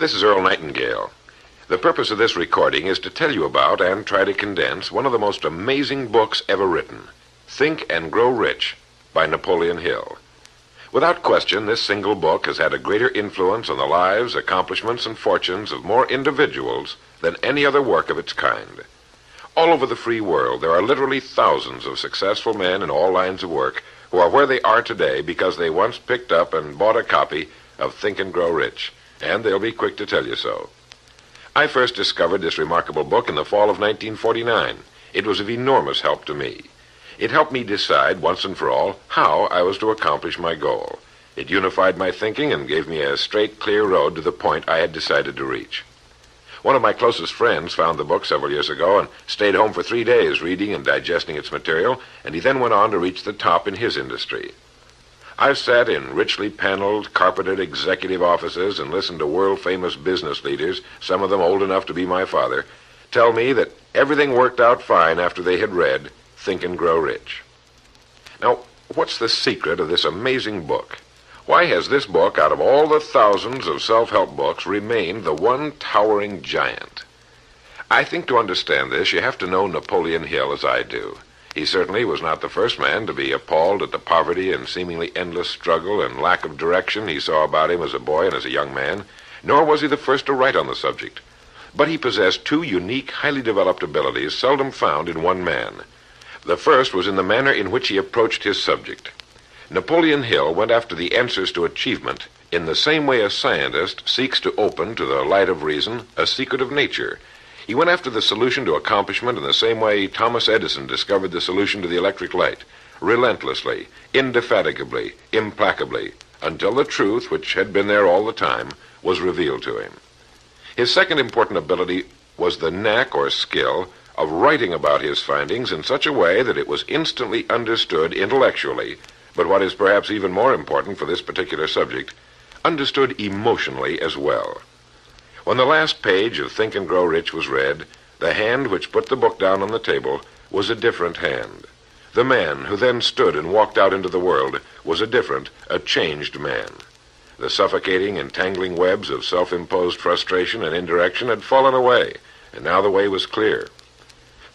This is Earl Nightingale. The purpose of this recording is to tell you about and try to condense one of the most amazing books ever written, Think and Grow Rich by Napoleon Hill. Without question, this single book has had a greater influence on the lives, accomplishments, and fortunes of more individuals than any other work of its kind. All over the free world, there are literally thousands of successful men in all lines of work who are where they are today because they once picked up and bought a copy of Think and Grow Rich, and they'll be quick to tell you so. I first discovered this remarkable book in the fall of 1949. It was of enormous help to me. It helped me decide once and for all how I was to accomplish my goal. It unified my thinking and gave me a straight, clear road to the point I had decided to reach. One of my closest friends found the book several years ago and stayed home for 3 days reading and digesting its material, and he then went on to reach the top in his industry. I've sat in richly paneled, carpeted executive offices and listened to world-famous business leaders, some of them old enough to be my father, tell me that everything worked out fine after they had read Think and Grow Rich. Now, what's the secret of this amazing book? Why has this book, out of all the thousands of self-help books, remained the one towering giant? I think to understand this, you have to know Napoleon Hill as I do. He certainly was not the first man to be appalled at the poverty and seemingly endless struggle and lack of direction he saw about him as a boy and as a young man, nor was he the first to write on the subject. But he possessed two unique, highly developed abilities seldom found in one man. The first was in the manner in which he approached his subject. Napoleon Hill went after the answers to achievement in the same way a scientist seeks to open to the light of reason a secret of nature. He went after the solution to accomplishment in the same way Thomas Edison discovered the solution to the electric light, relentlessly, indefatigably, implacably, until the truth, which had been there all the time, was revealed to him. His second important ability was the knack or skill of writing about his findings in such a way that it was instantly understood intellectually, but what is perhaps even more important for this particular subject, understood emotionally as well. When the last page of Think and Grow Rich was read, the hand which put the book down on the table was a different hand. The man who then stood and walked out into the world was a changed man. The suffocating, entangling webs of self-imposed frustration and indirection had fallen away, and now the way was clear.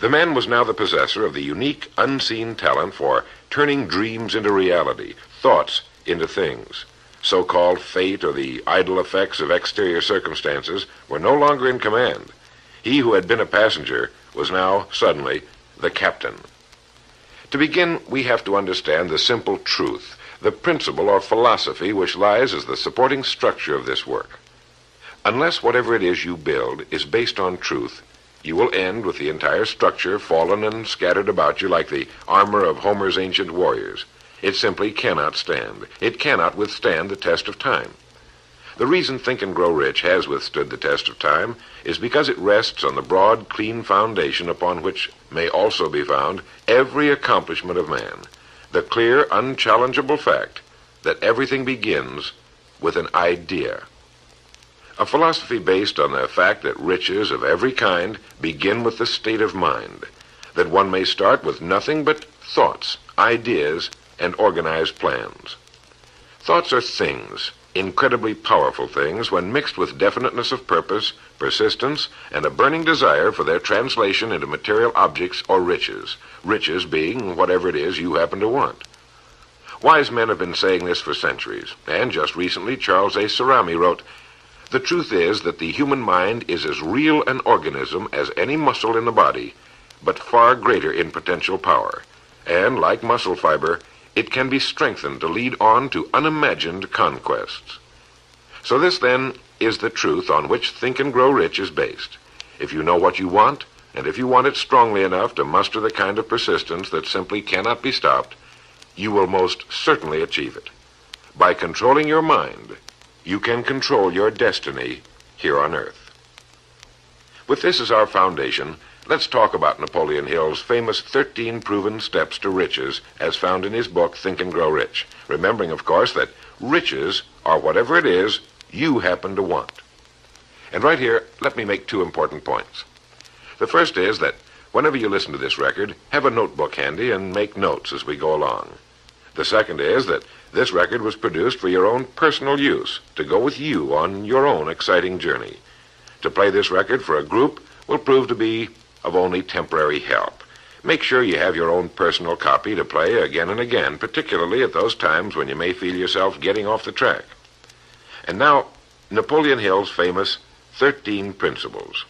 The man was now the possessor of the unique, unseen talent for turning dreams into reality, thoughts into things. So-called fate or the idle effects of exterior circumstances were no longer in command. He who had been a passenger was now, suddenly, the captain. To begin, we have to understand the simple truth, the principle or philosophy which lies as the supporting structure of this work. Unless whatever it is you build is based on truth, you will end with the entire structure fallen and scattered about you like the armor of Homer's ancient warriors. It simply cannot stand. It cannot withstand the test of time. The reason Think and Grow Rich has withstood the test of time is because it rests on the broad, clean foundation upon which may also be found every accomplishment of man, the clear, unchallengeable fact that everything begins with an idea. A philosophy based on the fact that riches of every kind begin with the state of mind, that one may start with nothing but thoughts, ideas, and organized plans. Thoughts are things, incredibly powerful things, when mixed with definiteness of purpose, persistence, and a burning desire for their translation into material objects or riches, riches being whatever it is you happen to want. Wise men have been saying this for centuries, and just recently Charles A. Cerami wrote, "The truth is that the human mind is as real an organism as any muscle in the body, but far greater in potential power, and, like muscle fiber, it can be strengthened to lead on to unimagined conquests." So this, then, is the truth on which Think and Grow Rich is based. If you know what you want, and if you want it strongly enough to muster the kind of persistence that simply cannot be stopped, you will most certainly achieve it. By controlling your mind, you can control your destiny here on Earth. With this as our foundation, let's talk about Napoleon Hill's famous 13 proven steps to riches as found in his book, Think and Grow Rich, remembering, of course, that riches are whatever it is you happen to want. And right here, let me make two important points. The first is that whenever you listen to this record, have a notebook handy and make notes as we go along. The second is that this record was produced for your own personal use, to go with you on your own exciting journey. To play this record for a group will prove to be of only temporary help. Make sure you have your own personal copy to play again and again, particularly at those times when you may feel yourself getting off the track. And now, Napoleon Hill's famous 13 Principles.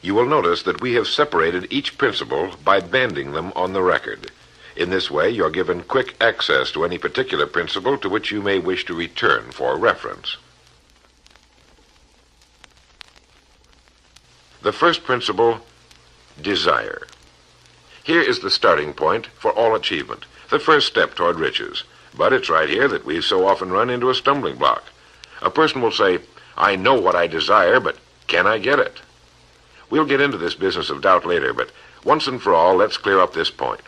You will notice that we have separated each principle by banding them on the record. In this way, you're given quick access to any particular principle to which you may wish to return for reference. The first principle, desire. Here is the starting point for all achievement, the first step toward riches. But it's right here that we so often run into a stumbling block. A person will say, I know what I desire, but can I get it? We'll get into this business of doubt later, but once and for all, let's clear up this point.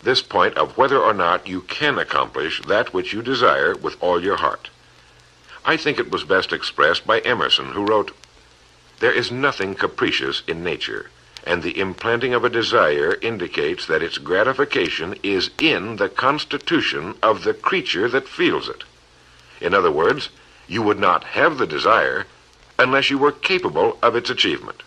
This point of whether or not you can accomplish that which you desire with all your heart. I think it was best expressed by Emerson, who wrote, "There is nothing capricious in nature, and the implanting of a desire indicates that its gratification is in the constitution of the creature that feels it." In other words, you would not have the desire unless you were capable of its achievement.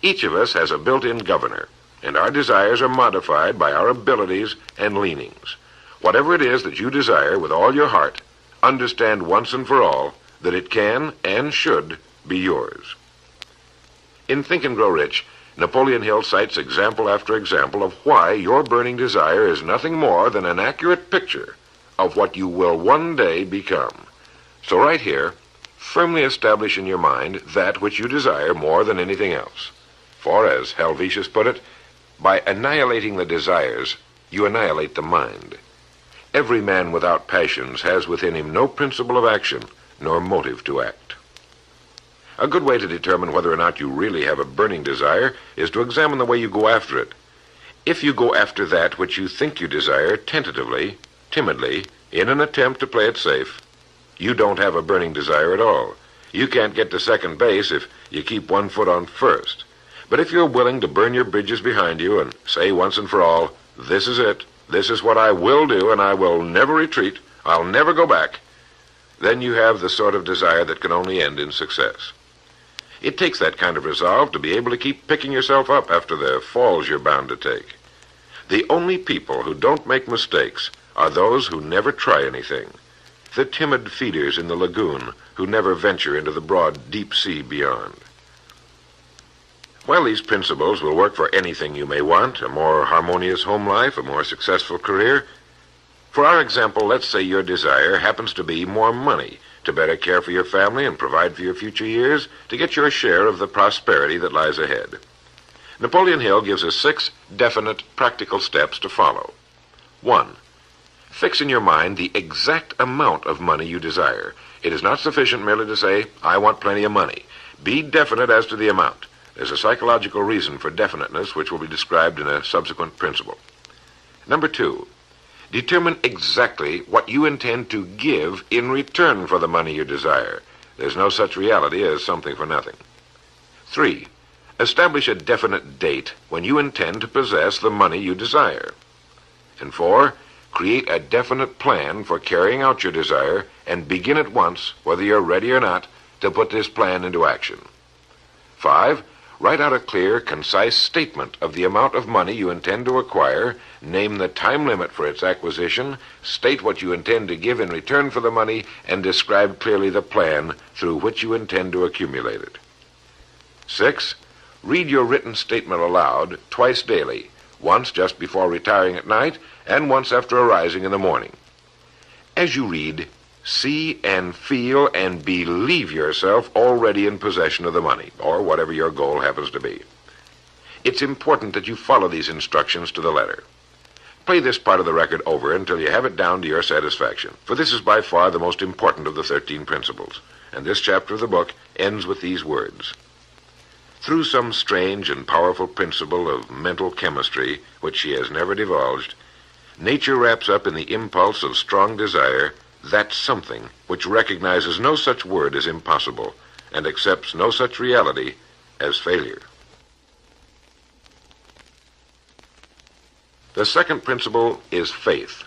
Each of us has a built-in governor, and our desires are modified by our abilities and leanings. Whatever it is that you desire with all your heart, understand once and for all that it can and should be yours. In Think and Grow Rich, Napoleon Hill cites example after example of why your burning desire is nothing more than an accurate picture of what you will one day become. So right here, firmly establish in your mind that which you desire more than anything else. For, as Helvetius put it, by annihilating the desires, you annihilate the mind. Every man without passions has within him no principle of action, nor motive to act. A good way to determine whether or not you really have a burning desire is to examine the way you go after it. If you go after that which you think you desire tentatively, timidly, in an attempt to play it safe, you don't have a burning desire at all. You can't get to second base if you keep one foot on first. But if you're willing to burn your bridges behind you and say once and for all, this is it, this is what I will do, and I will never retreat, I'll never go back, then you have the sort of desire that can only end in success. It takes that kind of resolve to be able to keep picking yourself up after the falls you're bound to take. The only people who don't make mistakes are those who never try anything, the timid feeders in the lagoon who never venture into the broad deep sea beyond. While these principles will work for anything you may want, a more harmonious home life, a more successful career, for our example, let's say your desire happens to be more money, to better care for your family and provide for your future years, to get your share of the prosperity that lies ahead. Napoleon Hill gives us 6 definite, practical steps to follow. 1. Fix in your mind the exact amount of money you desire. It is not sufficient merely to say, I want plenty of money. Be definite as to the amount. There's a psychological reason for definiteness which will be described in a subsequent principle. Number 2, determine exactly what you intend to give in return for the money you desire. There's no such reality as something for nothing. 3, establish a definite date when you intend to possess the money you desire. And 4, create a definite plan for carrying out your desire and begin at once, whether you're ready or not, to put this plan into action. 5, write out a clear, concise statement of the amount of money you intend to acquire, name the time limit for its acquisition, state what you intend to give in return for the money, and describe clearly the plan through which you intend to accumulate it. 6, read your written statement aloud twice daily, once just before retiring at night and once after arising in the morning. As you read, see and feel and believe yourself already in possession of the money, or whatever your goal happens to be. It's important that you follow these instructions to the letter. Play this part of the record over until you have it down to your satisfaction, for this is by far the most important of the 13 principles, and this chapter of the book ends with these words. Through some strange and powerful principle of mental chemistry, which she has never divulged, nature wraps up in the impulse of strong desire that something which recognizes no such word as impossible and accepts no such reality as failure. The second principle is faith.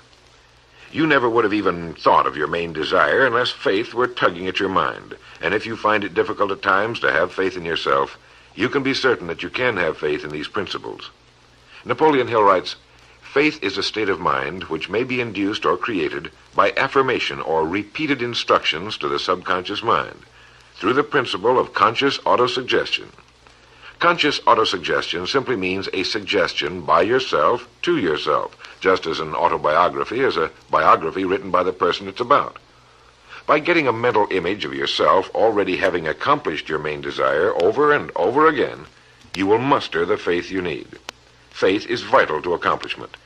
You never would have even thought of your main desire unless faith were tugging at your mind. And if you find it difficult at times to have faith in yourself, you can be certain that you can have faith in these principles. Napoleon Hill writes, "Faith is a state of mind which may be induced or created by affirmation or repeated instructions to the subconscious mind through the principle of conscious autosuggestion. Conscious autosuggestion simply means a suggestion by yourself to yourself, just as an autobiography is a biography written by the person it's about. By getting a mental image of yourself already having accomplished your main desire over and over again, you will muster the faith you need. Faith is vital to accomplishment.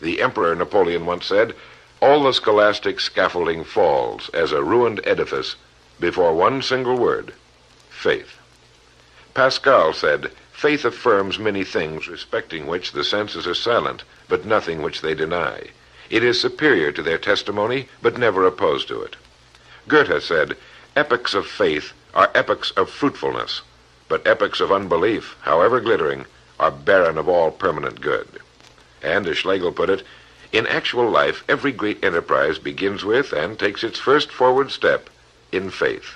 The Emperor Napoleon once said, 'All the scholastic scaffolding falls as a ruined edifice before one single word, faith.' Pascal said, 'Faith affirms many things respecting which the senses are silent, but nothing which they deny. It is superior to their testimony, but never opposed to it.' Goethe said, 'Epochs of faith are epochs of fruitfulness, but epochs of unbelief, however glittering, are barren of all permanent good.' And, as Schlegel put it, 'In actual life, every great enterprise begins with and takes its first forward step in faith.'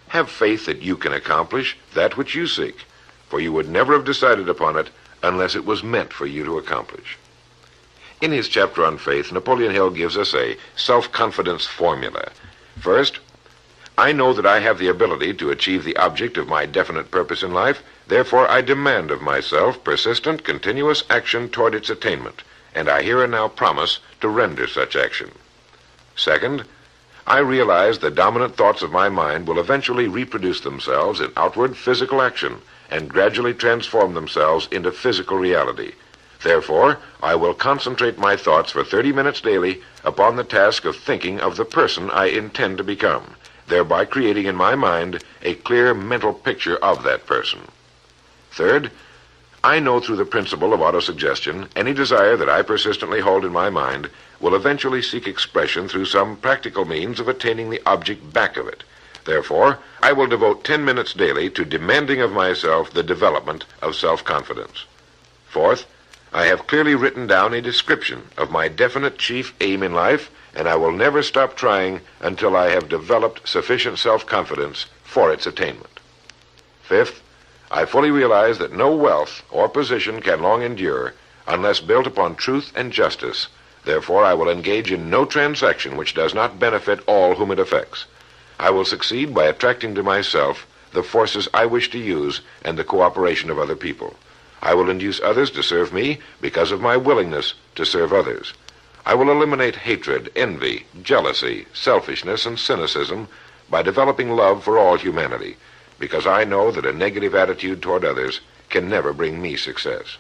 Have faith that you can accomplish that which you seek, for you would never have decided upon it unless it was meant for you to accomplish." In his chapter on faith, Napoleon Hill gives us a self-confidence formula. First, "I know that I have the ability to achieve the object of my definite purpose in life, therefore I demand of myself persistent, continuous action toward its attainment, and I here and now promise to render such action. Second, I realize the dominant thoughts of my mind will eventually reproduce themselves in outward physical action and gradually transform themselves into physical reality. Therefore, I will concentrate my thoughts for 30 minutes daily upon the task of thinking of the person I intend to become, thereby creating in my mind a clear mental picture of that person. Third, I know through the principle of autosuggestion any desire that I persistently hold in my mind will eventually seek expression through some practical means of attaining the object back of it. Therefore, I will devote 10 minutes daily to demanding of myself the development of self-confidence. Fourth, I have clearly written down a description of my definite chief aim in life, and I will never stop trying until I have developed sufficient self-confidence for its attainment. Fifth, I fully realize that no wealth or position can long endure unless built upon truth and justice. Therefore, I will engage in no transaction which does not benefit all whom it affects. I will succeed by attracting to myself the forces I wish to use and the cooperation of other people. I will induce others to serve me because of my willingness to serve others. I will eliminate hatred, envy, jealousy, selfishness, and cynicism by developing love for all humanity, because I know that a negative attitude toward others can never bring me success.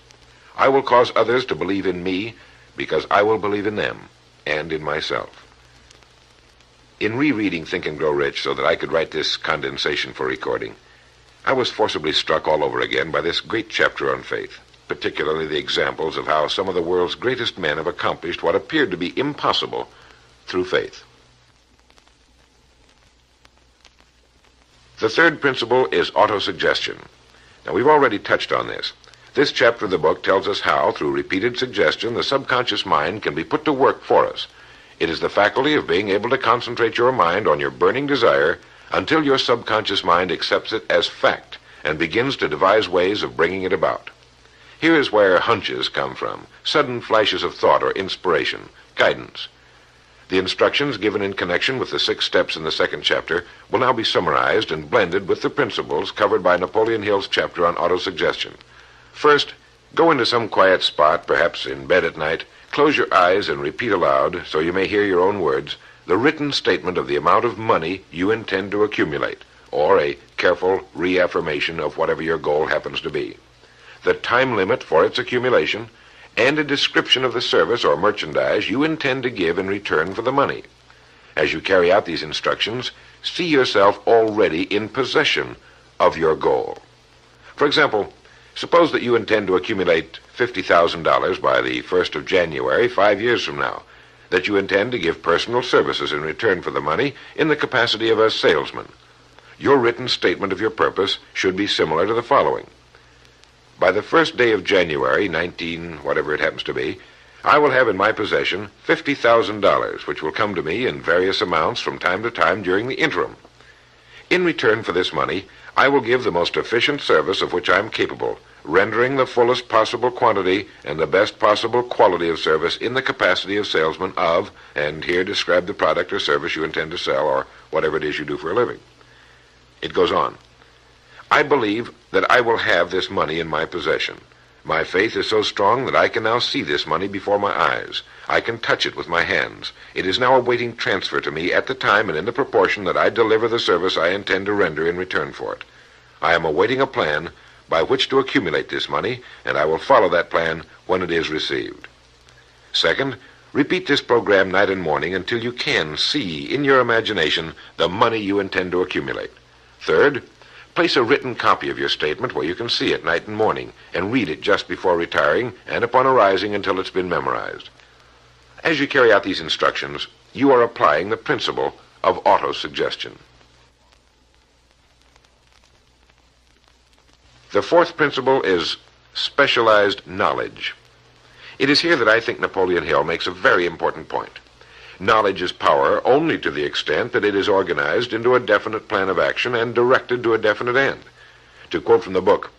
I will cause others to believe in me because I will believe in them and in myself." In rereading Think and Grow Rich so that I could write this condensation for recording, I was forcibly struck all over again by this great chapter on faith, particularly the examples of how some of the world's greatest men have accomplished what appeared to be impossible through faith. The third principle is autosuggestion. Now, we've already touched on this. This chapter of the book tells us how, through repeated suggestion, the subconscious mind can be put to work for us. It is the faculty of being able to concentrate your mind on your burning desire until your subconscious mind accepts it as fact and begins to devise ways of bringing it about. Here is where hunches come from, sudden flashes of thought or inspiration, guidance. The instructions given in connection with the 6 steps in the second chapter will now be summarized and blended with the principles covered by Napoleon Hill's chapter on autosuggestion. First, go into some quiet spot, perhaps in bed at night, close your eyes and repeat aloud, so you may hear your own words, the written statement of the amount of money you intend to accumulate, or a careful reaffirmation of whatever your goal happens to be, the time limit for its accumulation, and a description of the service or merchandise you intend to give in return for the money. As you carry out these instructions, see yourself already in possession of your goal. For example, suppose that you intend to accumulate $50,000 by the 1st of January, 5 years from now, that you intend to give personal services in return for the money in the capacity of a salesman. Your written statement of your purpose should be similar to the following. By the 1st day of January, 19, whatever it happens to be, I will have in my possession $50,000, which will come to me in various amounts from time to time during the interim. In return for this money, I will give the most efficient service of which I am capable, rendering the fullest possible quantity and the best possible quality of service in the capacity of salesman of, and here describe the product or service you intend to sell or whatever it is you do for a living. It goes on. I believe that I will have this money in my possession. My faith is so strong that I can now see this money before my eyes. I can touch it with my hands. It is now awaiting transfer to me at the time and in the proportion that I deliver the service I intend to render in return for it. I am awaiting a plan by which to accumulate this money, and I will follow that plan when it is received. Second, repeat this program night and morning until you can see in your imagination the money you intend to accumulate. Third, place a written copy of your statement where you can see it night and morning, and read it just before retiring and upon arising until it's been memorized. As you carry out these instructions, you are applying the principle of autosuggestion. The fourth principle is specialized knowledge. It is here that I think Napoleon Hill makes a very important point. Knowledge is power only to the extent that it is organized into a definite plan of action and directed to a definite end. To quote from the book,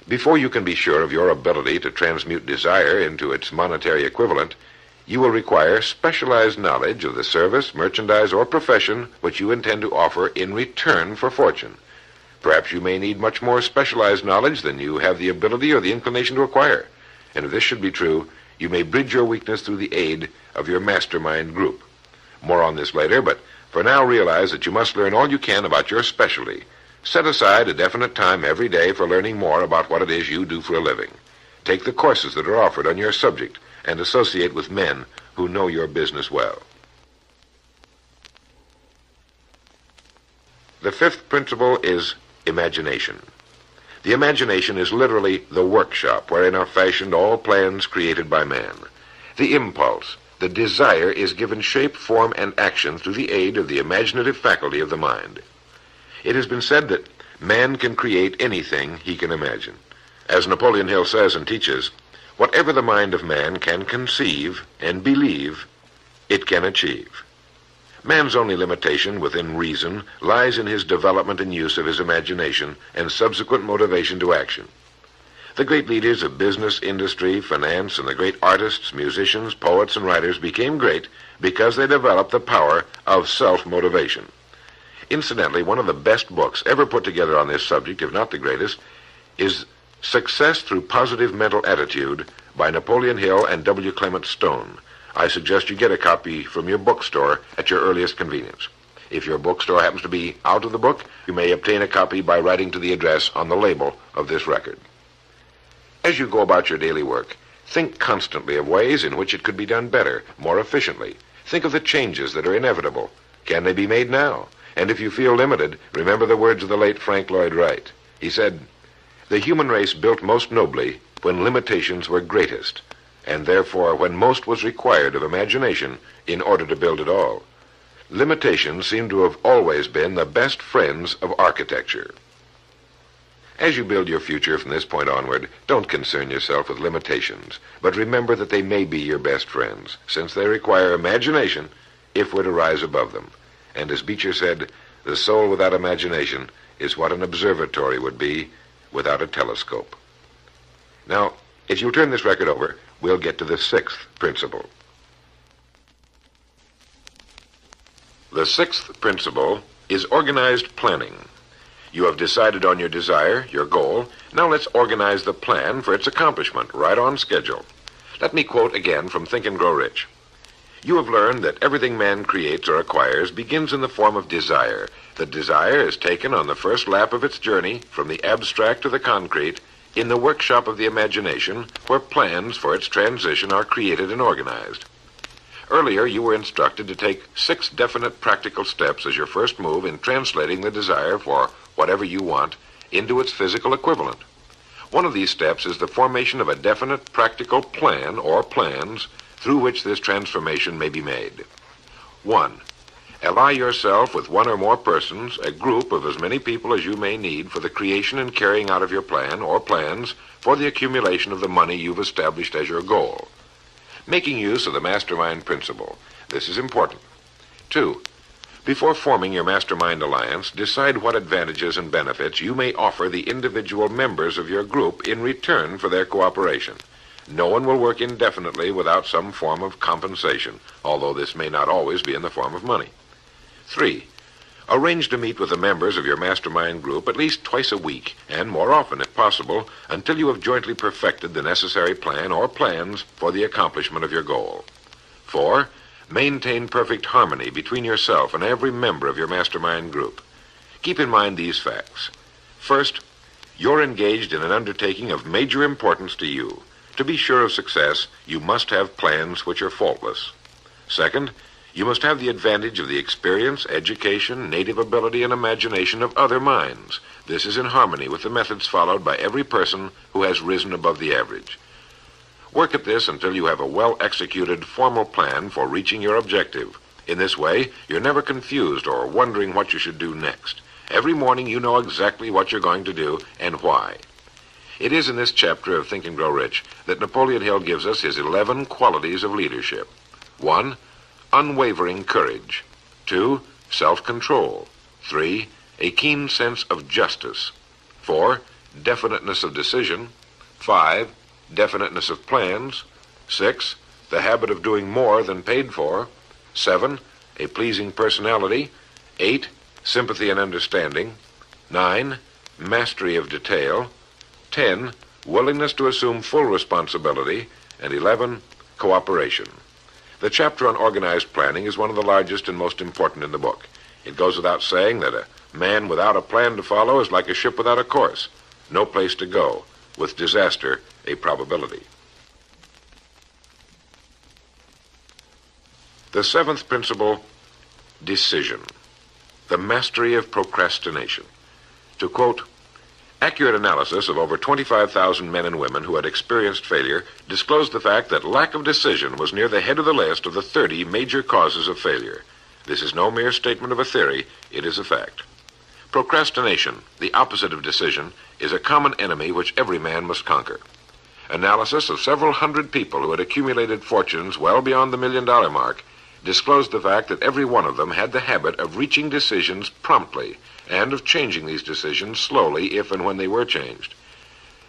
before you can be sure of your ability to transmute desire into its monetary equivalent, you will require specialized knowledge of the service, merchandise, or profession which you intend to offer in return for fortune. Perhaps you may need much more specialized knowledge than you have the ability or the inclination to acquire. And if this should be true, you may bridge your weakness through the aid of your mastermind group. More on this later, but for now realize that you must learn all you can about your specialty. Set aside a definite time every day for learning more about what it is you do for a living. Take the courses that are offered on your subject and associate with men who know your business well. The fifth principle is imagination. The imagination is literally the workshop wherein are fashioned all plans created by man. The impulse, the desire, is given shape, form, and action through the aid of the imaginative faculty of the mind. It has been said that man can create anything he can imagine. As Napoleon Hill says and teaches, whatever the mind of man can conceive and believe, it can achieve. Man's only limitation within reason lies in his development and use of his imagination and subsequent motivation to action. The great leaders of business, industry, finance, and the great artists, musicians, poets, and writers became great because they developed the power of self-motivation. Incidentally, one of the best books ever put together on this subject, if not the greatest, is Success Through Positive Mental Attitude by Napoleon Hill and W. Clement Stone. I suggest you get a copy from your bookstore at your earliest convenience. If your bookstore happens to be out of the book, you may obtain a copy by writing to the address on the label of this record. As you go about your daily work, think constantly of ways in which it could be done better, more efficiently. Think of the changes that are inevitable. Can they be made now? And if you feel limited, remember the words of the late Frank Lloyd Wright. He said, "The human race built most nobly when limitations were greatest, and therefore when most was required of imagination in order to build it all. Limitations seem to have always been the best friends of architecture." As you build your future from this point onward, don't concern yourself with limitations, but remember that they may be your best friends, since they require imagination if we're to rise above them. And as Beecher said, the soul without imagination is what an observatory would be without a telescope. Now, if you'll turn this record over, we'll get to the sixth principle. The sixth principle is organized planning. You have decided on your desire, your goal. Now let's organize the plan for its accomplishment, right on schedule. Let me quote again from Think and Grow Rich. You have learned that everything man creates or acquires begins in the form of desire. The desire is taken on the first lap of its journey from the abstract to the concrete in the workshop of the imagination, where plans for its transition are created and organized. Earlier, you were instructed to take 6 definite practical steps as your first move in translating the desire for whatever you want into its physical equivalent. One of these steps is the formation of a definite practical plan or plans through which this transformation may be made. 1. Ally yourself with one or more persons, a group of as many people as you may need for the creation and carrying out of your plan or plans for the accumulation of the money you've established as your goal. Making use of the mastermind principle. This is important. 2. Before forming your mastermind alliance, decide what advantages and benefits you may offer the individual members of your group in return for their cooperation. No one will work indefinitely without some form of compensation, although this may not always be in the form of money. 3. Arrange to meet with the members of your mastermind group at least twice a week, and more often if possible, until you have jointly perfected the necessary plan or plans for the accomplishment of your goal. 4. Maintain perfect harmony between yourself and every member of your mastermind group. Keep in mind these facts. First, you're engaged in an undertaking of major importance to you. To be sure of success, you must have plans which are faultless. Second, you must have the advantage of the experience, education, native ability, and imagination of other minds. This is in harmony with the methods followed by every person who has risen above the average. Work at this until you have a well-executed, formal plan for reaching your objective. In this way, you're never confused or wondering what you should do next. Every morning you know exactly what you're going to do and why. It is in this chapter of Think and Grow Rich that Napoleon Hill gives us his 11 qualities of leadership. 1. Unwavering courage. 2. Self-control. 3. A keen sense of justice. 4. Definiteness of decision. 5. Definiteness of plans. 6. The habit of doing more than paid for. 7. A pleasing personality. 8. Sympathy and understanding. 9. Mastery of detail. 10. Willingness to assume full responsibility. And 11. Cooperation. The chapter on organized planning is one of the largest and most important in the book. It goes without saying that a man without a plan to follow is like a ship without a course. No place to go, with disaster a probability. The 7th principle, decision. The mastery of procrastination. To quote, accurate analysis of over 25,000 men and women who had experienced failure disclosed the fact that lack of decision was near the head of the list of the 30 major causes of failure. This is no mere statement of a theory, it is a fact. Procrastination, the opposite of decision, is a common enemy which every man must conquer. Analysis of several hundred people who had accumulated fortunes well beyond the $1 million mark disclosed the fact that every one of them had the habit of reaching decisions promptly and of changing these decisions slowly if and when they were changed.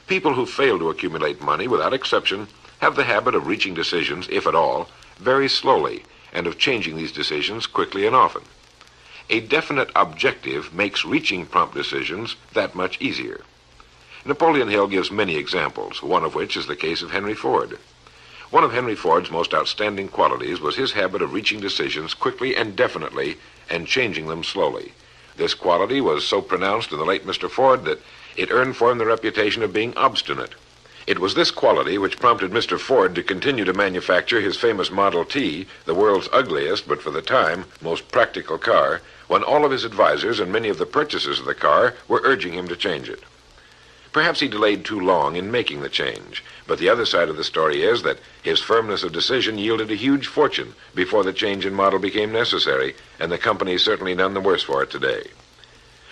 People who fail to accumulate money, without exception, have the habit of reaching decisions, if at all, very slowly, and of changing these decisions quickly and often. A definite objective makes reaching prompt decisions that much easier. Napoleon Hill gives many examples, one of which is the case of Henry Ford. One of Henry Ford's most outstanding qualities was his habit of reaching decisions quickly and definitely and changing them slowly. This quality was so pronounced in the late Mr. Ford that it earned for him the reputation of being obstinate. It was this quality which prompted Mr. Ford to continue to manufacture his famous Model T, the world's ugliest, but for the time, most practical car, when all of his advisors and many of the purchasers of the car were urging him to change it. Perhaps he delayed too long in making the change, but the other side of the story is that his firmness of decision yielded a huge fortune before the change in model became necessary, and the company is certainly none the worse for it today.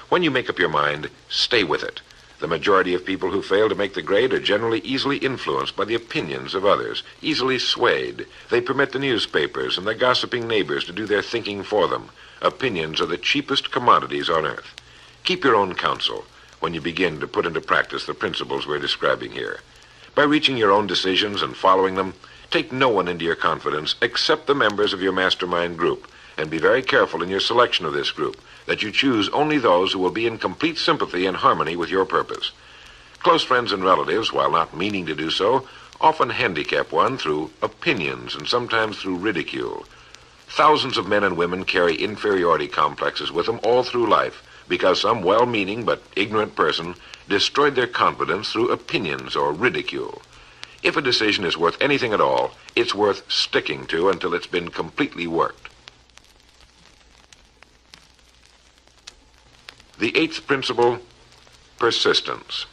When you make up your mind, stay with it. The majority of people who fail to make the grade are generally easily influenced by the opinions of others, easily swayed. They permit the newspapers and the gossiping neighbors to do their thinking for them. Opinions are the cheapest commodities on earth. Keep your own counsel when you begin to put into practice the principles we're describing here. By reaching your own decisions and following them, take no one into your confidence except the members of your mastermind group, and be very careful in your selection of this group, that you choose only those who will be in complete sympathy and harmony with your purpose. Close friends and relatives, while not meaning to do so, often handicap one through opinions and sometimes through ridicule. Thousands of men and women carry inferiority complexes with them all through life, because some well-meaning but ignorant person destroyed their confidence through opinions or ridicule. If a decision is worth anything at all, it's worth sticking to until it's been completely worked. The 8th principle, persistence.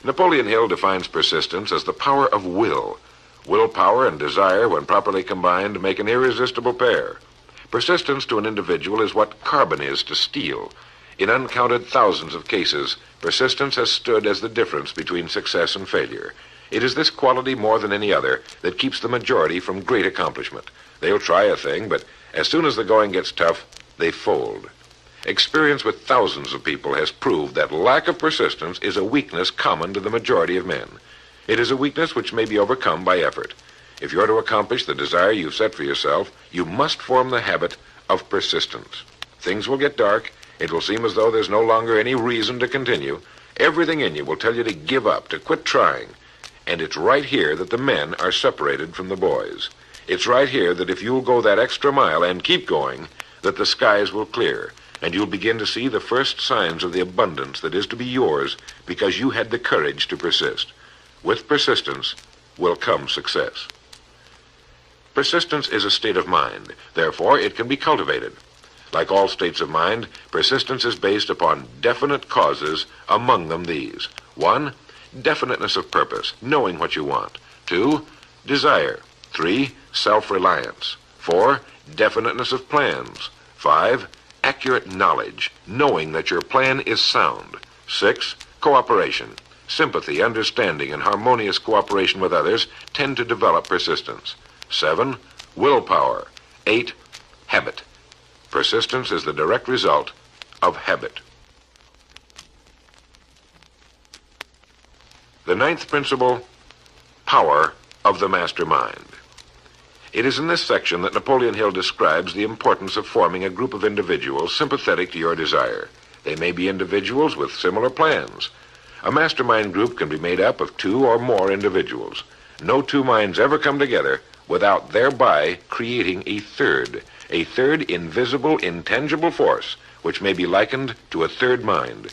Napoleon Hill defines persistence as the power of will. Willpower and desire, when properly combined, make an irresistible pair. Persistence to an individual is what carbon is to steel. In uncounted thousands of cases, persistence has stood as the difference between success and failure. It is this quality more than any other that keeps the majority from great accomplishment. They'll try a thing, but as soon as the going gets tough, they fold. Experience with thousands of people has proved that lack of persistence is a weakness common to the majority of men. It is a weakness which may be overcome by effort. If you're to accomplish the desire you've set for yourself, you must form the habit of persistence. Things will get dark. It will seem as though there's no longer any reason to continue. Everything in you will tell you to give up, to quit trying. And it's right here that the men are separated from the boys. It's right here that if you'll go that extra mile and keep going, that the skies will clear, and you'll begin to see the first signs of the abundance that is to be yours because you had the courage to persist. With persistence will come success. Persistence is a state of mind. Therefore, it can be cultivated. Like all states of mind, persistence is based upon definite causes, among them these. 1, definiteness of purpose, knowing what you want. 2, desire. 3, self-reliance. 4, definiteness of plans. 5, accurate knowledge, knowing that your plan is sound. 6, cooperation. Sympathy, understanding, and harmonious cooperation with others tend to develop persistence. 7, willpower. 8, habit. Persistence is the direct result of habit. The 9th principle, power of the mastermind. It is in this section that Napoleon Hill describes the importance of forming a group of individuals sympathetic to your desire. They may be individuals with similar plans. A mastermind group can be made up of 2 or more individuals. No 2 minds ever come together without thereby creating a third invisible, intangible force, which may be likened to a third mind.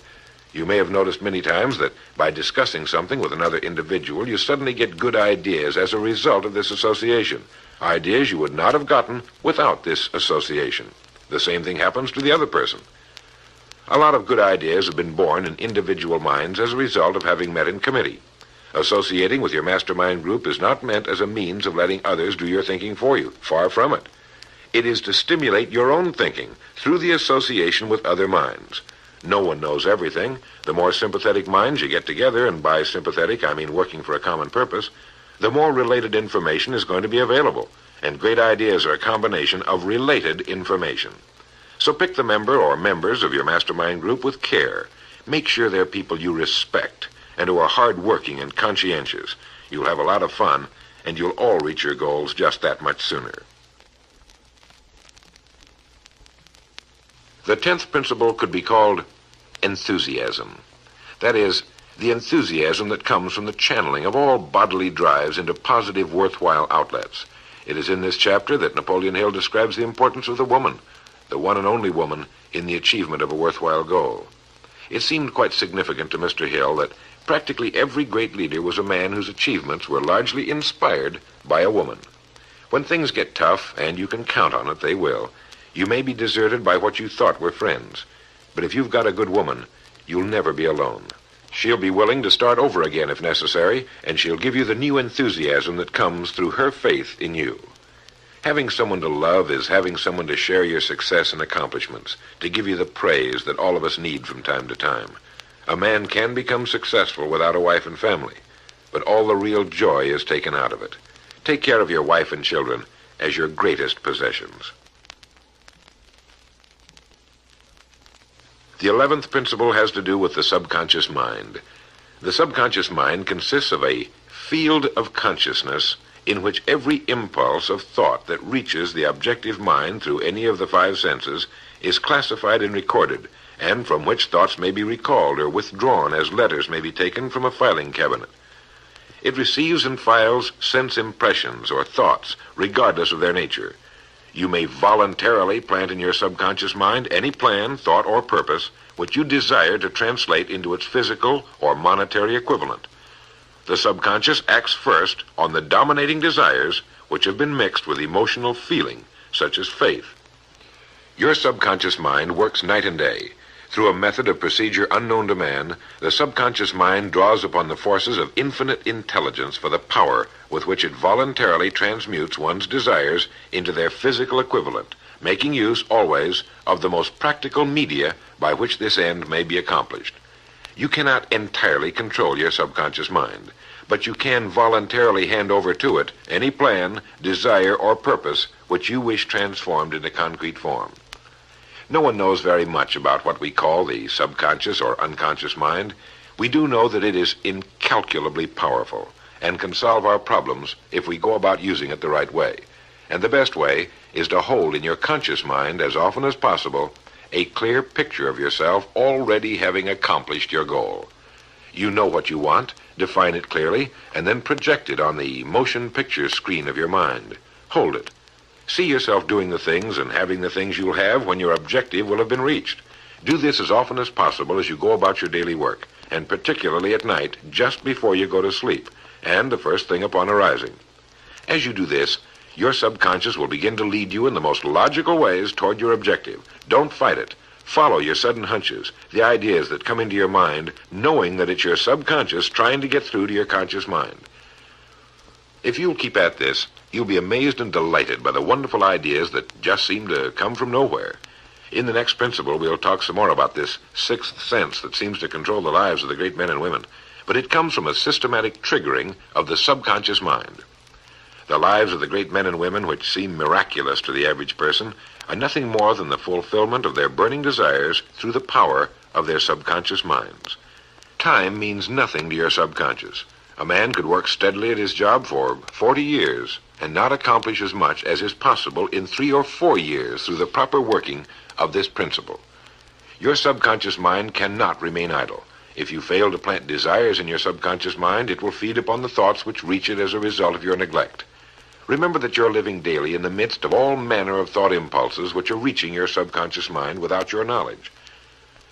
You may have noticed many times that by discussing something with another individual, you suddenly get good ideas as a result of this association. Ideas you would not have gotten without this association. The same thing happens to the other person. A lot of good ideas have been born in individual minds as a result of having met in committee. Associating with your mastermind group is not meant as a means of letting others do your thinking for you. Far from it. It is to stimulate your own thinking through the association with other minds. No one knows everything. The more sympathetic minds you get together, and by sympathetic I mean working for a common purpose, the more related information is going to be available, and great ideas are a combination of related information. So pick the member or members of your mastermind group with care. Make sure they're people you respect and who are hard-working and conscientious. You'll have a lot of fun, and you'll all reach your goals just that much sooner. The 10th principle could be called enthusiasm. That is, the enthusiasm that comes from the channeling of all bodily drives into positive, worthwhile outlets. It is in this chapter that Napoleon Hill describes the importance of the woman, the one and only woman, in the achievement of a worthwhile goal. It seemed quite significant to Mr. Hill that practically every great leader was a man whose achievements were largely inspired by a woman. When things get tough, and you can count on it, they will, you may be deserted by what you thought were friends. But if you've got a good woman, you'll never be alone. She'll be willing to start over again if necessary, and she'll give you the new enthusiasm that comes through her faith in you. Having someone to love is having someone to share your success and accomplishments, to give you the praise that all of us need from time to time. A man can become successful without a wife and family, but all the real joy is taken out of it. Take care of your wife and children as your greatest possessions. The 11th principle has to do with the subconscious mind. The subconscious mind consists of a field of consciousness in which every impulse of thought that reaches the objective mind through any of the 5 senses is classified and recorded, and from which thoughts may be recalled or withdrawn as letters may be taken from a filing cabinet. It receives and files sense impressions or thoughts, regardless of their nature. You may voluntarily plant in your subconscious mind any plan, thought, or purpose which you desire to translate into its physical or monetary equivalent. The subconscious acts first on the dominating desires which have been mixed with emotional feeling, such as faith. Your subconscious mind works night and day. Through a method of procedure unknown to man, the subconscious mind draws upon the forces of infinite intelligence for the power with which it voluntarily transmutes one's desires into their physical equivalent, making use always of the most practical media by which this end may be accomplished. You cannot entirely control your subconscious mind, but you can voluntarily hand over to it any plan, desire, or purpose which you wish transformed into concrete form. No one knows very much about what we call the subconscious or unconscious mind. We do know that it is incalculably powerful and can solve our problems if we go about using it the right way. And the best way is to hold in your conscious mind as often as possible a clear picture of yourself already having accomplished your goal. You know what you want, define it clearly, and then project it on the motion picture screen of your mind. Hold it. See yourself doing the things and having the things you'll have when your objective will have been reached. Do this as often as possible as you go about your daily work, and particularly at night, just before you go to sleep, and the first thing upon arising. As you do this, your subconscious will begin to lead you in the most logical ways toward your objective. Don't fight it. Follow your sudden hunches, the ideas that come into your mind, knowing that it's your subconscious trying to get through to your conscious mind. If you'll keep at this, you'll be amazed and delighted by the wonderful ideas that just seem to come from nowhere. In the next principle, we'll talk some more about this sixth sense that seems to control the lives of the great men and women, but it comes from a systematic triggering of the subconscious mind. The lives of the great men and women, which seem miraculous to the average person, are nothing more than the fulfillment of their burning desires through the power of their subconscious minds. Time means nothing to your subconscious. A man could work steadily at his job for 40 years and not accomplish as much as is possible in 3 or 4 years through the proper working of this principle. Your subconscious mind cannot remain idle. If you fail to plant desires in your subconscious mind, it will feed upon the thoughts which reach it as a result of your neglect. Remember that you're living daily in the midst of all manner of thought impulses which are reaching your subconscious mind without your knowledge.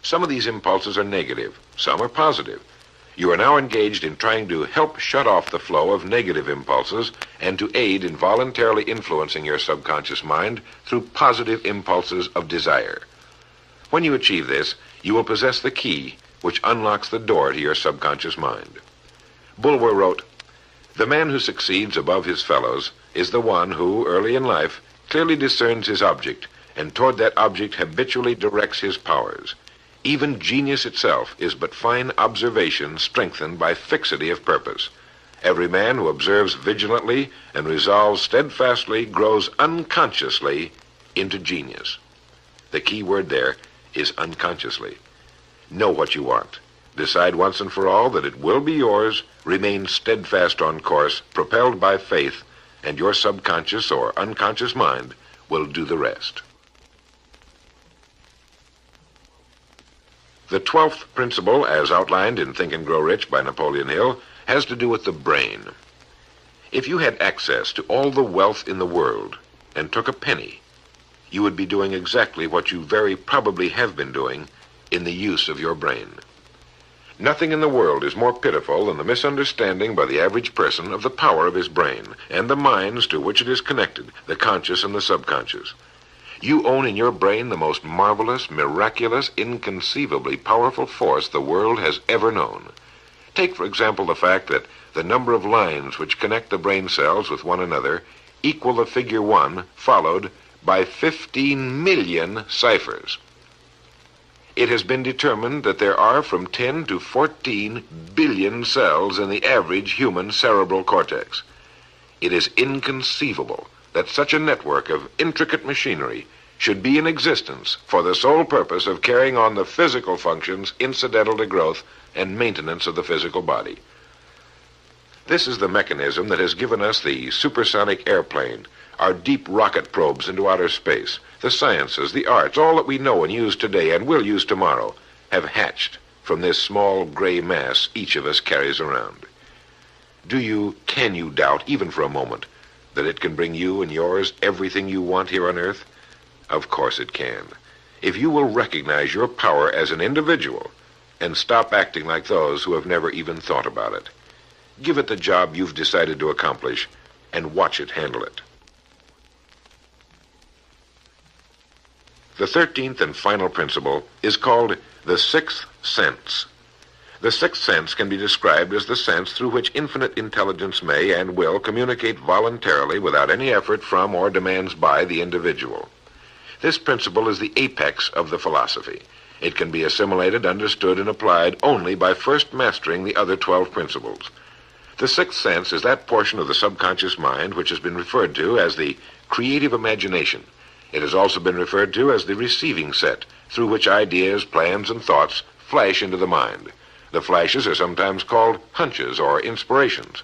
Some of these impulses are negative, some are positive. You are now engaged in trying to help shut off the flow of negative impulses and to aid in voluntarily influencing your subconscious mind through positive impulses of desire. When you achieve this, you will possess the key which unlocks the door to your subconscious mind. Bulwer wrote, "The man who succeeds above his fellows is the one who, early in life, clearly discerns his object, and toward that object habitually directs his powers. Even genius itself is but fine observation strengthened by fixity of purpose. Every man who observes vigilantly and resolves steadfastly grows unconsciously into genius." The key word there is unconsciously. Know what you want. Decide once and for all that it will be yours. Remain steadfast on course, propelled by faith, and your subconscious or unconscious mind will do the rest. The 12th principle, as outlined in Think and Grow Rich by Napoleon Hill, has to do with the brain. If you had access to all the wealth in the world and took a penny, you would be doing exactly what you very probably have been doing in the use of your brain. Nothing in the world is more pitiful than the misunderstanding by the average person of the power of his brain and the minds to which it is connected, the conscious and the subconscious. You own in your brain the most marvelous, miraculous, inconceivably powerful force the world has ever known. Take, for example, the fact that the number of lines which connect the brain cells with one another equal the figure 1 followed by 15 million ciphers. It has been determined that there are from 10 to 14 billion cells in the average human cerebral cortex. It is inconceivable that such a network of intricate machinery should be in existence for the sole purpose of carrying on the physical functions incidental to growth and maintenance of the physical body. This is the mechanism that has given us the supersonic airplane, our deep rocket probes into outer space, the sciences, the arts, all that we know and use today and will use tomorrow, have hatched from this small gray mass each of us carries around. Can you doubt, even for a moment, that it can bring you and yours everything you want here on Earth? Of course it can. If you will recognize your power as an individual and stop acting like those who have never even thought about it. Give it the job you've decided to accomplish and watch it handle it. The 13th and final principle is called the sixth sense. The sixth sense can be described as the sense through which infinite intelligence may and will communicate voluntarily without any effort from or demands by the individual. This principle is the apex of the philosophy. It can be assimilated, understood, and applied only by first mastering the other 12 principles. The sixth sense is that portion of the subconscious mind which has been referred to as the creative imagination. It has also been referred to as the receiving set, through which ideas, plans, and thoughts flash into the mind. The flashes are sometimes called hunches or inspirations.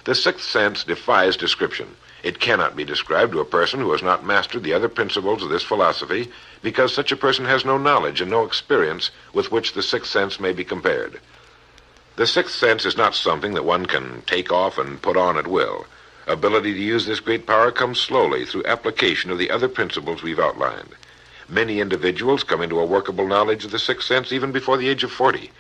The sixth sense defies description. It cannot be described to a person who has not mastered the other principles of this philosophy, because such a person has no knowledge and no experience with which the sixth sense may be compared. The sixth sense is not something that one can take off and put on at will. Ability to use this great power comes slowly through application of the other principles we've outlined. Many individuals come into a workable knowledge of the sixth sense even before the age of 40,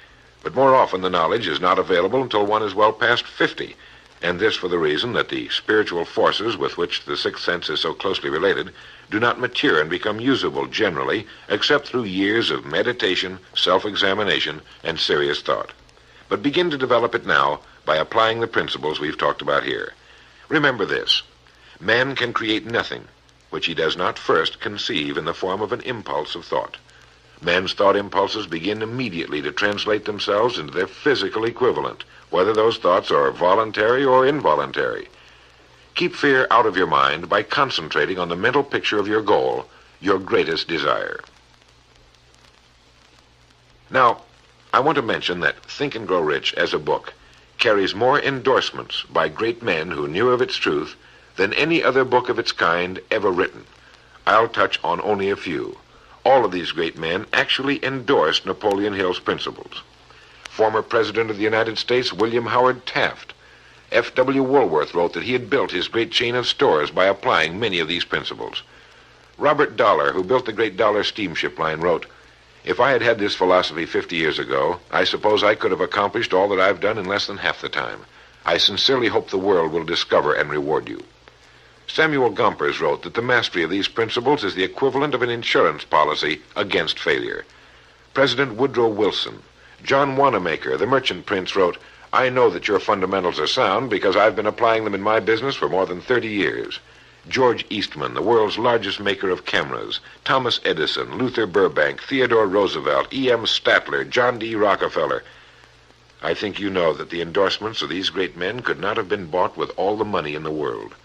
but more often the knowledge is not available until one is well past 50, and this for the reason that the spiritual forces with which the sixth sense is so closely related do not mature and become usable generally except through years of meditation, self-examination, and serious thought. But begin to develop it now by applying the principles we've talked about here. Remember this: man can create nothing which he does not first conceive in the form of an impulse of thought. Man's thought impulses begin immediately to translate themselves into their physical equivalent, whether those thoughts are voluntary or involuntary. Keep fear out of your mind by concentrating on the mental picture of your goal, your greatest desire. Now, I want to mention that Think and Grow Rich as a book carries more endorsements by great men who knew of its truth than any other book of its kind ever written. I'll touch on only a few. All of these great men actually endorsed Napoleon Hill's principles. Former President of the United States William Howard Taft. F.W. Woolworth wrote that he had built his great chain of stores by applying many of these principles. Robert Dollar, who built the great Dollar steamship line, wrote, "If I had had this philosophy 50 years ago, I suppose I could have accomplished all that I've done in less than half the time. I sincerely hope the world will discover and reward you." Samuel Gompers wrote that the mastery of these principles is the equivalent of an insurance policy against failure. President Woodrow Wilson. John Wanamaker, the merchant prince, wrote, "I know that your fundamentals are sound because I've been applying them in my business for more than 30 years. George Eastman, the world's largest maker of cameras, Thomas Edison, Luther Burbank, Theodore Roosevelt, E.M. Statler, John D. Rockefeller. I think you know that the endorsements of these great men could not have been bought with all the money in the world.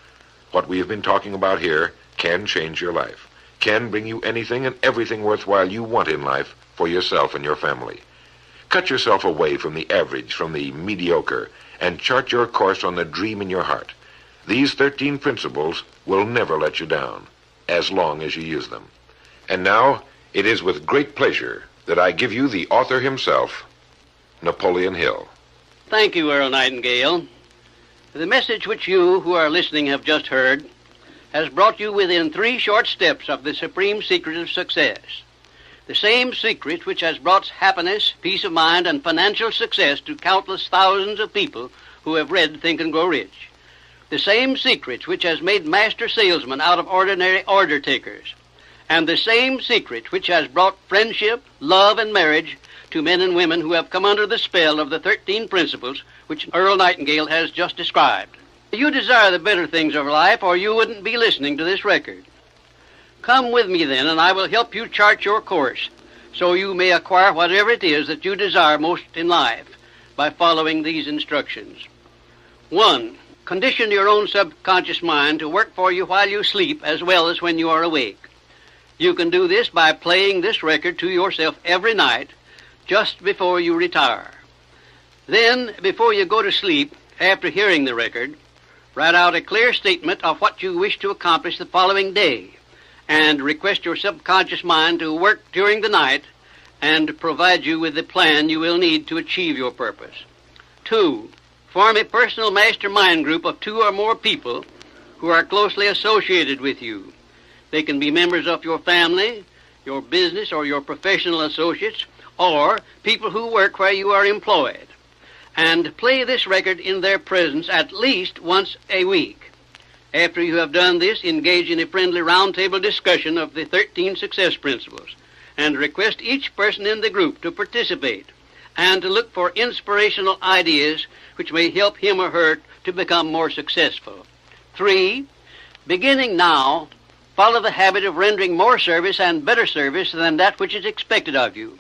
What we have been talking about here can change your life, can bring you anything and everything worthwhile you want in life for yourself and your family. Cut yourself away from the average, from the mediocre, and chart your course on the dream in your heart. These 13 principles will never let you down, as long as you use them. And now, it is with great pleasure that I give you the author himself, Napoleon Hill. Thank you, Earl Nightingale. The message which you who are listening have just heard has brought you within 3 short steps of the supreme secret of success. The same secret which has brought happiness, peace of mind, and financial success to countless thousands of people who have read Think and Grow Rich. The same secret which has made master salesmen out of ordinary order takers. And the same secret which has brought friendship, love, and marriage to men and women who have come under the spell of the 13 principles which Earl Nightingale has just described. You desire the better things of life, or you wouldn't be listening to this record. Come with me then, and I will help you chart your course, so you may acquire whatever it is that you desire most in life by following these instructions. 1. Condition your own subconscious mind to work for you while you sleep as well as when you are awake. You can do this by playing this record to yourself every night just before you retire. Then, before you go to sleep, after hearing the record, write out a clear statement of what you wish to accomplish the following day, and request your subconscious mind to work during the night and provide you with the plan you will need to achieve your purpose. 2. Form a personal mastermind group of 2 or more people who are closely associated with you. They can be members of your family, your business, or your professional associates, or people who work where you are employed. And play this record in their presence at least once a week. After you have done this, engage in a friendly roundtable discussion of the 13 success principles, and request each person in the group to participate and to look for inspirational ideas which may help him or her to become more successful. 3. Beginning now, follow the habit of rendering more service and better service than that which is expected of you,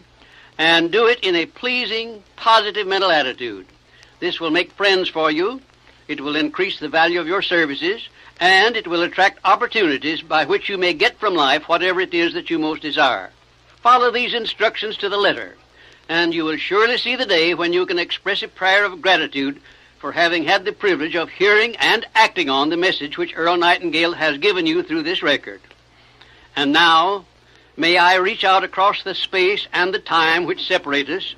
and do it in a pleasing, positive mental attitude. This will make friends for you, it will increase the value of your services, and it will attract opportunities by which you may get from life whatever it is that you most desire. Follow these instructions to the letter, and you will surely see the day when you can express a prayer of gratitude for having had the privilege of hearing and acting on the message which Earl Nightingale has given you through this record. And now, may I reach out across the space and the time which separate us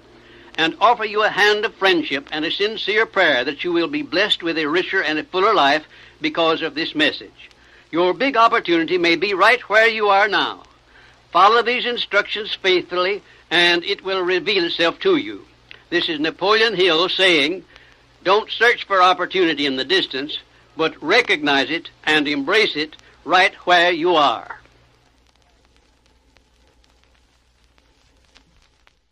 and offer you a hand of friendship and a sincere prayer that you will be blessed with a richer and a fuller life because of this message. Your big opportunity may be right where you are now. Follow these instructions faithfully, and it will reveal itself to you. This is Napoleon Hill saying, don't search for opportunity in the distance, but recognize it and embrace it right where you are.